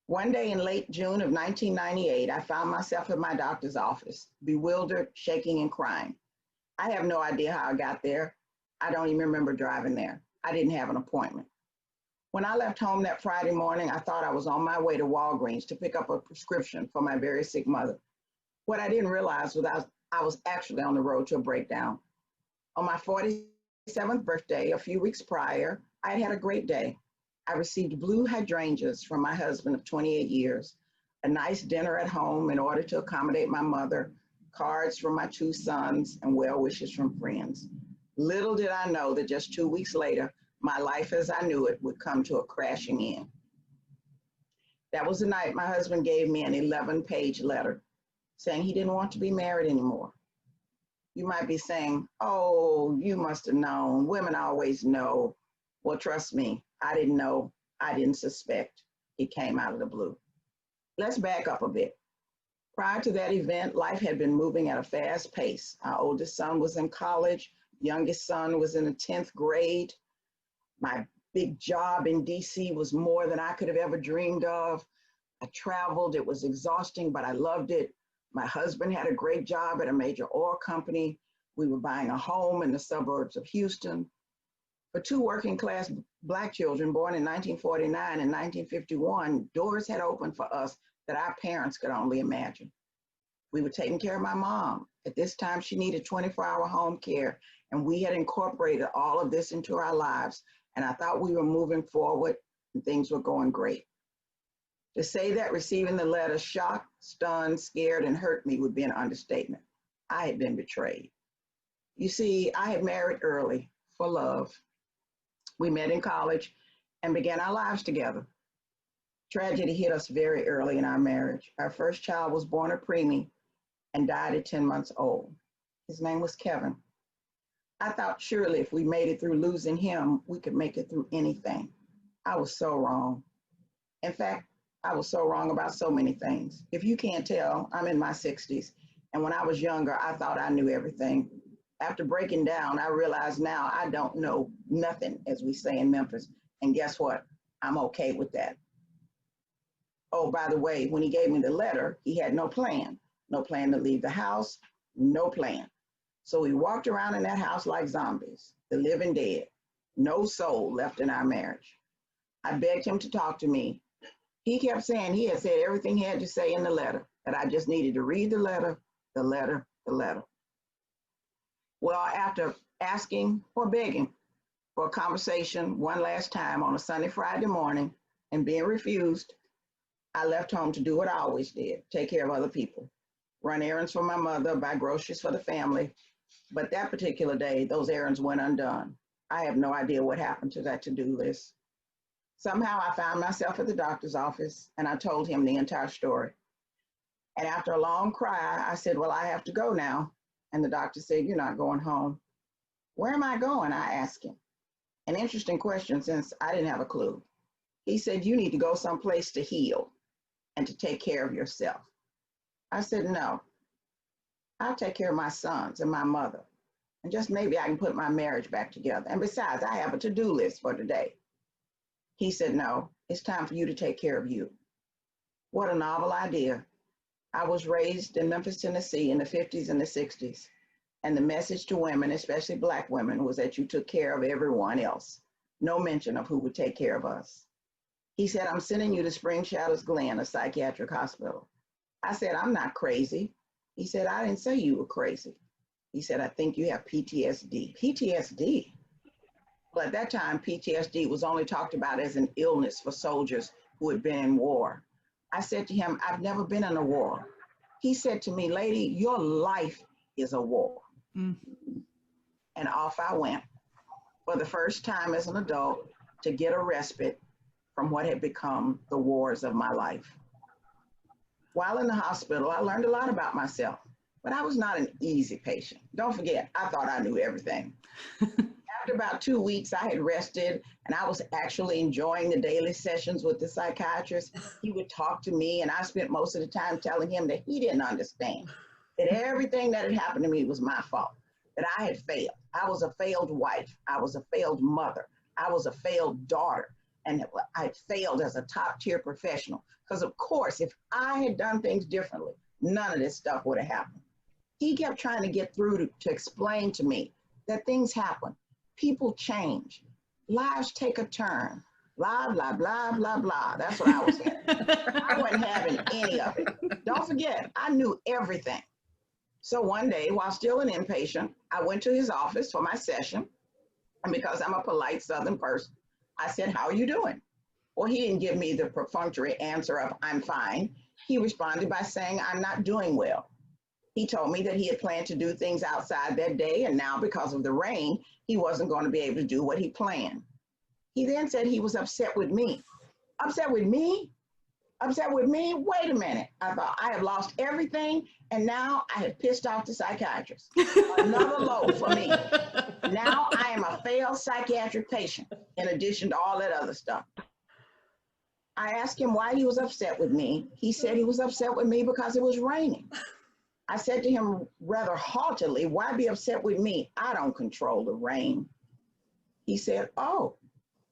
One day in late June of 1998, I found myself at my doctor's office, bewildered, shaking, and crying. I have no idea how I got there. I don't even remember driving there. I didn't have an appointment. When I left home that Friday morning, I thought I was on my way to Walgreens to pick up a prescription for my very sick mother. What I didn't realize was I was actually on the road to a breakdown. On my 47th birthday, a few weeks prior, I had had a great day. I received blue hydrangeas from my husband of 28 years, a nice dinner at home in order to accommodate my mother, cards from my two sons, and well wishes from friends. Little did I know that just 2 weeks later, my life as I knew it would come to a crashing end. That was the night my husband gave me an 11-page letter saying he didn't want to be married anymore. You might be saying, oh, you must have known. Women always know. Well, trust me, I didn't know. I didn't suspect. It came out of the blue. Let's back up a bit. Prior to that event, life had been moving at a fast pace. Our oldest son was in college. Youngest son was in the 10th grade. My big job in DC was more than I could have ever dreamed of. I traveled. It was exhausting, but I loved it. My husband had a great job at a major oil company. We were buying a home in the suburbs of Houston. For two working class Black children born in 1949 and 1951, doors had opened for us that our parents could only imagine. We were taking care of my mom. At this time, she needed 24-hour home care, and we had incorporated all of this into our lives. And I thought we were moving forward and things were going great. To say that receiving the letter shocked, stunned, scared, and hurt me would be an understatement. I had been betrayed. You see, I had married early for love. We met in college and began our lives together. Tragedy hit us very early in our marriage. Our first child was born a preemie and died at 10 months old. His name was Kevin. I thought surely if we made it through losing him, we could make it through anything. I was so wrong. In fact, I was so wrong about so many things. If you can't tell, I'm in my 60s. And when I was younger, I thought I knew everything. After breaking down, I realize now I don't know nothing, as we say in Memphis. And guess what? I'm okay with that. Oh, by the way, when he gave me the letter, he had no plan to leave the house, no plan. So we walked around in that house like zombies, the living dead, no soul left in our marriage. I begged him to talk to me. He kept saying he had said everything he had to say in the letter, that I just needed to read the letter, the letter, the letter. Well, after asking or begging for a conversation one last time on a sunny Friday morning and being refused, I left home to do what I always did, take care of other people, run errands for my mother, buy groceries for the family. But that particular day, those errands went undone. I have no idea what happened to that to-do list. Somehow I found myself at the doctor's office and I told him the entire story. And after a long cry, I said, well, I have to go now. And the doctor said, you're not going home. Where am I going? I asked him. An interesting question since I didn't have a clue. He said, you need to go someplace to heal and to take care of yourself. I said, no, I'll take care of my sons and my mother. And just maybe I can put my marriage back together. And besides, I have a to-do list for today. He said, no, it's time for you to take care of you. What a novel idea. I was raised in Memphis, Tennessee in the 50s and the 60s. And the message to women, especially Black women, was that you took care of everyone else. No mention of who would take care of us. He said, I'm sending you to Spring Shadows Glen, a psychiatric hospital. I said, I'm not crazy. He said, I didn't say you were crazy. He said, I think you have PTSD. PTSD? Well, at that time, PTSD was only talked about as an illness for soldiers who had been in war. I said to him, I've never been in a war. He said to me, lady, your life is a war. And off I went for the first time as an adult to get a respite from what had become the wars of my life. While in the hospital, I learned a lot about myself, but I was not an easy patient. Don't forget, I thought I knew everything. After about 2 weeks, I had rested and I was actually enjoying the daily sessions with the psychiatrist. He would talk to me and I spent most of the time telling him that he didn't understand, that everything that had happened to me was my fault, that I had failed. I was a failed wife. I was a failed mother. I was a failed daughter. and I failed as a top tier professional. Because of course, if I had done things differently, none of this stuff would have happened. He kept trying to get through to explain to me that things happen. People change. Lives take a turn. Blah, blah, blah, blah, blah. That's what I was saying. I wasn't having any of it. Don't forget, I knew everything. So one day, while still an inpatient, I went to his office for my session. And because I'm a polite Southern person, I said, "How are you doing?" Well, he didn't give me the perfunctory answer of "I'm fine." He responded by saying, "I'm not doing well." He told me that he had planned to do things outside that day, and now because of the rain, he wasn't going to be able to do what he planned. He then said he was upset with me. Upset with me? Upset with me? Wait a minute. I thought, I have lost everything, and now I have pissed off the psychiatrist. Another low for me. Now I am a failed psychiatric patient, in addition to all that other stuff. I asked him why he was upset with me. He said he was upset with me because it was raining. I said to him rather haughtily, "Why be upset with me? I don't control the rain." He said, "Oh,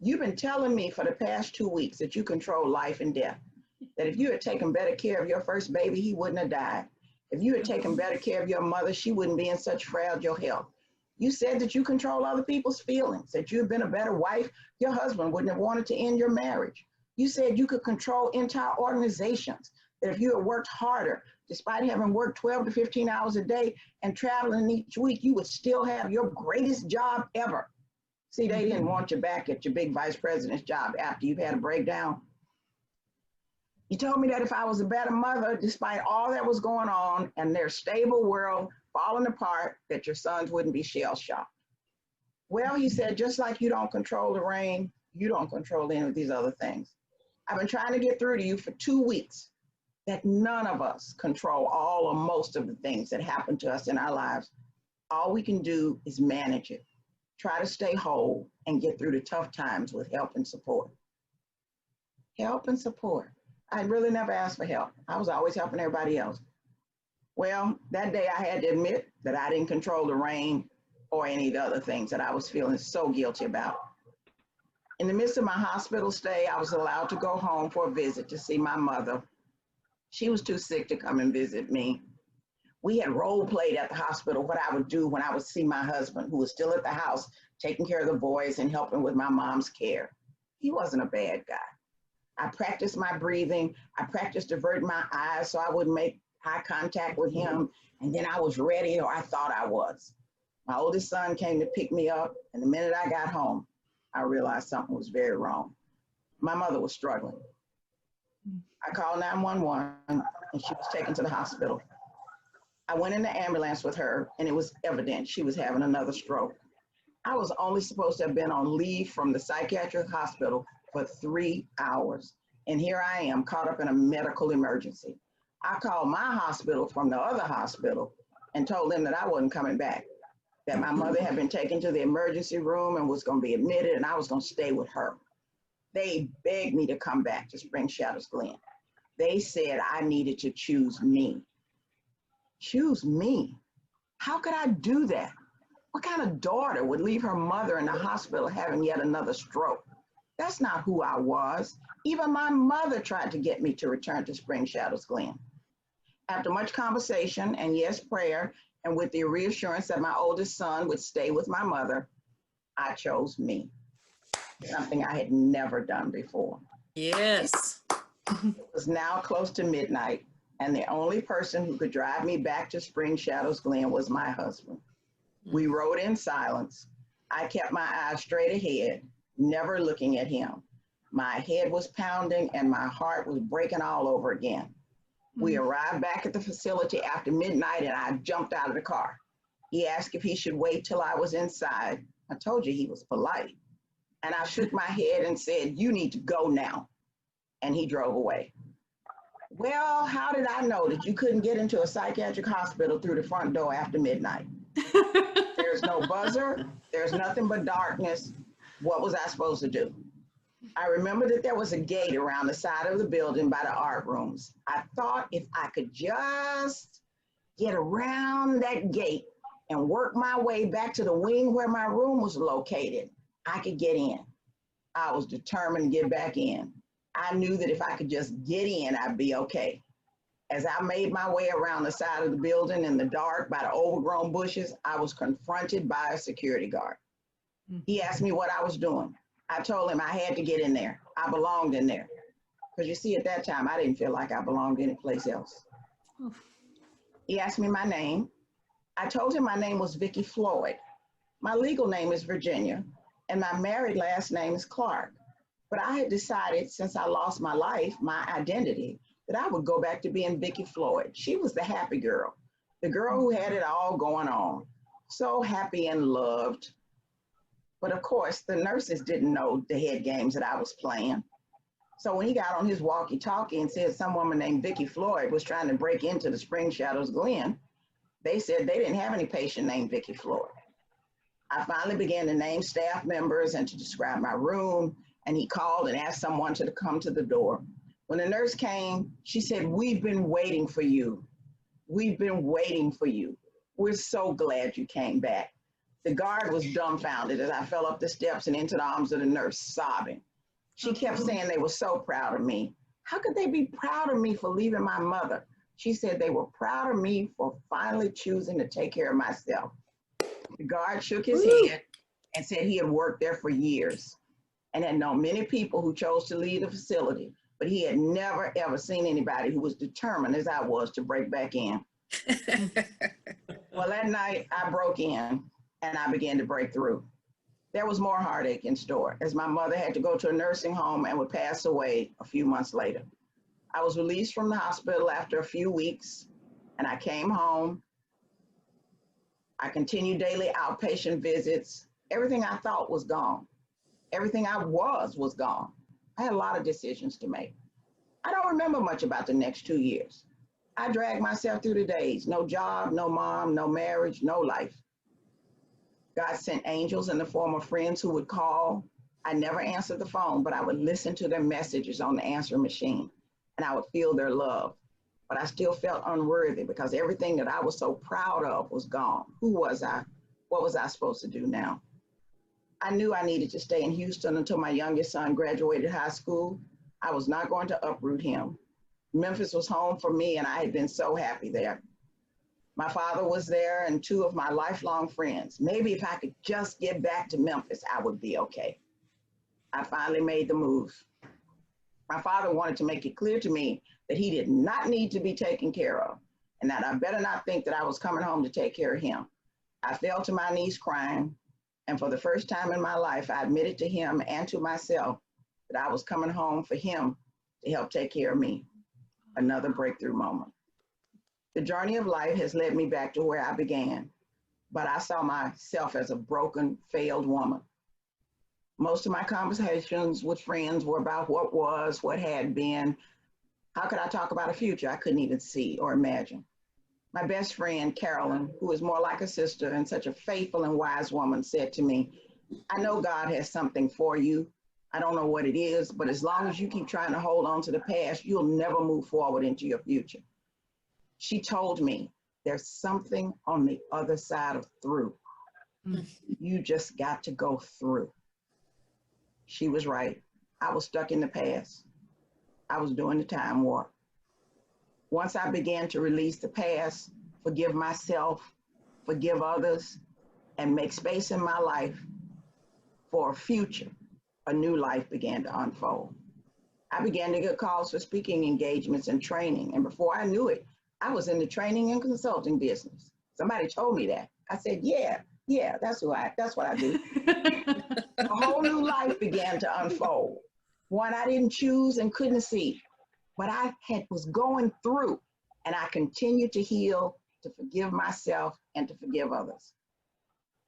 you've been telling me for the past 2 weeks that you control life and death, that if you had taken better care of your first baby, he wouldn't have died. If you had taken better care of your mother, she wouldn't be in such fragile health. You said that you control other people's feelings, that you had been a better wife, your husband wouldn't have wanted to end your marriage. You said you could control entire organizations, that if you had worked harder, despite having worked 12 to 15 hours a day and traveling each week, you would still have your greatest job ever. See, they didn't want you back at your big vice president's job after you've had a breakdown. You told me that if I was a better mother, despite all that was going on and their stable world falling apart, that your sons wouldn't be shell-shocked. Well, he said, just like you don't control the rain, you don't control any of these other things. I've been trying to get through to you for 2 weeks that none of us control all or most of the things that happen to us in our lives. All we can do is manage it, try to stay whole, and get through the tough times with help and support." Help and support. I really never asked for help. I was always helping everybody else. Well, that day I had to admit that I didn't control the rain or any of the other things that I was feeling so guilty about. In the midst of my hospital stay, I was allowed to go home for a visit to see my mother. She was too sick to come and visit me. We had role played at the hospital what I would do when I would see my husband, who was still at the house, taking care of the boys and helping with my mom's care. He wasn't a bad guy. I practiced my breathing. I practiced averting my eyes so I wouldn't make eye contact with him. And then I was ready, or I thought I was. My oldest son came to pick me up, and the minute I got home, I realized something was very wrong. My mother was struggling. I called 911, and she was taken to the hospital. I went in the ambulance with her, and it was evident she was having another stroke. I was only supposed to have been on leave from the psychiatric hospital for 3 hours. And here I am caught up in a medical emergency. I called my hospital from the other hospital and told them that I wasn't coming back, that my mother had been taken to the emergency room and was going to be admitted, and I was going to stay with her. They begged me to come back to Spring Shadows Glen. They said I needed to choose me. Choose me? How could I do that? What kind of daughter would leave her mother in the hospital having yet another stroke? That's not who I was. Even my mother tried to get me to return to Spring Shadows Glen. After much conversation and yes, prayer, and with the reassurance that my oldest son would stay with my mother, I chose me, something I had never done before. Yes. It was now close to midnight, and the only person who could drive me back to Spring Shadows Glen was my husband. We rode in silence. I kept my eyes straight ahead, never looking at him. My head was pounding and my heart was breaking all over again. We arrived back at the facility after midnight, and I jumped out of the car. He asked if he should wait till I was inside. I told you he was polite. And I shook my head and said, "You need to go now." And he drove away. Well, how did I know that you couldn't get into a psychiatric hospital through the front door after midnight? There's no buzzer. There's nothing but darkness. What was I supposed to do? I remember that there was a gate around the side of the building by the art rooms. I thought if I could just get around that gate and work my way back to the wing where my room was located, I could get in. I was determined to get back in. I knew that if I could just get in, I'd be okay. As I made my way around the side of the building in the dark by the overgrown bushes, I was confronted by a security guard. He asked me what I was doing. I told him I had to get in there. I belonged in there. Because you see, at that time, I didn't feel like I belonged anyplace else. He asked me my name. I told him my name was Vicki Floyd. My legal name is Virginia, and my married last name is Clark. But I had decided, since I lost my life, my identity, that I would go back to being Vicki Floyd. She was the happy girl, the girl who had it all going on, so happy and loved. But of course, the nurses didn't know the head games that I was playing. So when he got on his walkie-talkie and said some woman named Vicki Floyd was trying to break into the Spring Shadows Glen, they said they didn't have any patient named Vicki Floyd. I finally began to name staff members and to describe my room, and he called and asked someone to come to the door. When the nurse came, she said, "We've been waiting for you. We've been waiting for you. We're so glad you came back." The guard was dumbfounded as I fell up the steps and into the arms of the nurse, sobbing. She kept saying they were so proud of me. How could they be proud of me for leaving my mother? She said they were proud of me for finally choosing to take care of myself. The guard shook his head and said he had worked there for years and had known many people who chose to leave the facility, but he had never, ever seen anybody who was determined as I was to break back in. Well, that night I broke in and I began to break through. There was more heartache in store as my mother had to go to a nursing home and would pass away a few months later. I was released from the hospital after a few weeks and I came home. I continued daily outpatient visits. Everything I thought was gone. Everything I was gone. I had a lot of decisions to make. I don't remember much about the next 2 years. I dragged myself through the days. No job, no mom, no marriage, no life. God sent angels in the form of friends who would call. I never answered the phone, but I would listen to their messages on the answering machine, and I would feel their love. But I still felt unworthy because everything that I was so proud of was gone. Who was I? What was I supposed to do now? I knew I needed to stay in Houston until my youngest son graduated high school. I was not going to uproot him. Memphis was home for me, and I had been so happy there. My father was there and two of my lifelong friends. Maybe if I could just get back to Memphis, I would be okay. I finally made the move. My father wanted to make it clear to me that he did not need to be taken care of and that I better not think that I was coming home to take care of him. I fell to my knees crying, and for the first time in my life, I admitted to him and to myself that I was coming home for him to help take care of me. Another breakthrough moment. The journey of life has led me back to where I began, but I saw myself as a broken, failed woman. Most of my conversations with friends were about what was, what had been. How could I talk about a future I couldn't even see or imagine? My best friend, Carolyn, who is more like a sister and such a faithful and wise woman, said to me, "I know God has something for you. I don't know what it is, but as long as you keep trying to hold on to the past, you'll never move forward into your future." She told me, "There's something on the other side of through. You just got to go through." She was right. I was stuck in the past. I was doing the time warp. Once I began to release the past, forgive myself, forgive others, and make space in my life for a future, a new life began to unfold. I began to get calls for speaking engagements and training. And before I knew it, I was in the training and consulting business. Somebody told me that. I said, yeah, that's what I do. A whole new life began to unfold. One I didn't choose and couldn't see, but was going through, and I continued to heal, to forgive myself, and to forgive others.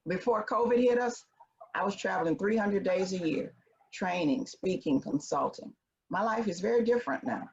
Before COVID hit us, I was traveling 300 days a year, training, speaking, consulting. My life is very different now.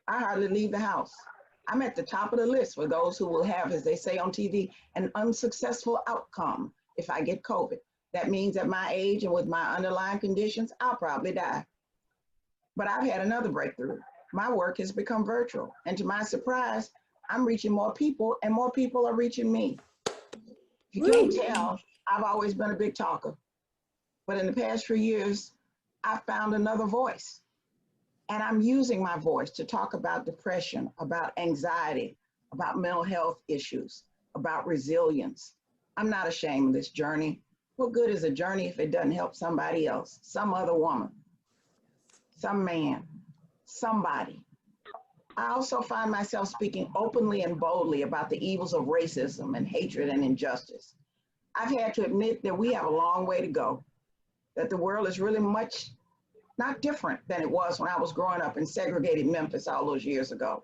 I hardly leave the house. I'm at the top of the list for those who will have, as they say on TV, an unsuccessful outcome if I get COVID. That means at my age and with my underlying conditions, I'll probably die. But I've had another breakthrough. My work has become virtual. And to my surprise, I'm reaching more people and more people are reaching me. If you can't tell, I've always been a big talker. But in the past few years, I found another voice. And I'm using my voice to talk about depression, about anxiety, about mental health issues, about resilience. I'm not ashamed of this journey. What good is a journey if it doesn't help somebody else, some other woman, some man, somebody? I also find myself speaking openly and boldly about the evils of racism and hatred and injustice. I've had to admit that we have a long way to go, that the world is really much not different than it was when I was growing up in segregated Memphis all those years ago.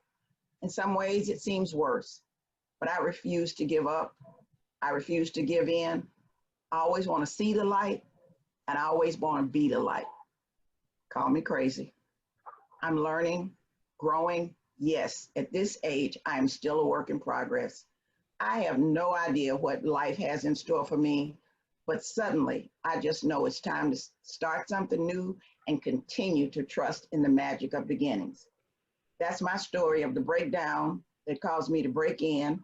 In some ways, it seems worse, but I refuse to give up. I refuse to give in. I always want to see the light, and I always want to be the light. Call me crazy. I'm learning, growing. Yes, at this age, I am still a work in progress. I have no idea what life has in store for me, but suddenly I just know it's time to start something new and continue to trust in the magic of beginnings. That's my story of the breakdown that caused me to break in,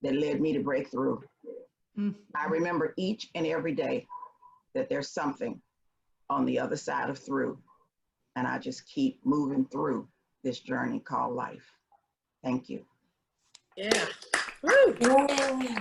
that led me to break through. I remember each and every day that there's something on the other side of through, and I just keep moving through this journey called life. Thank you. Yeah. Woo. Yay.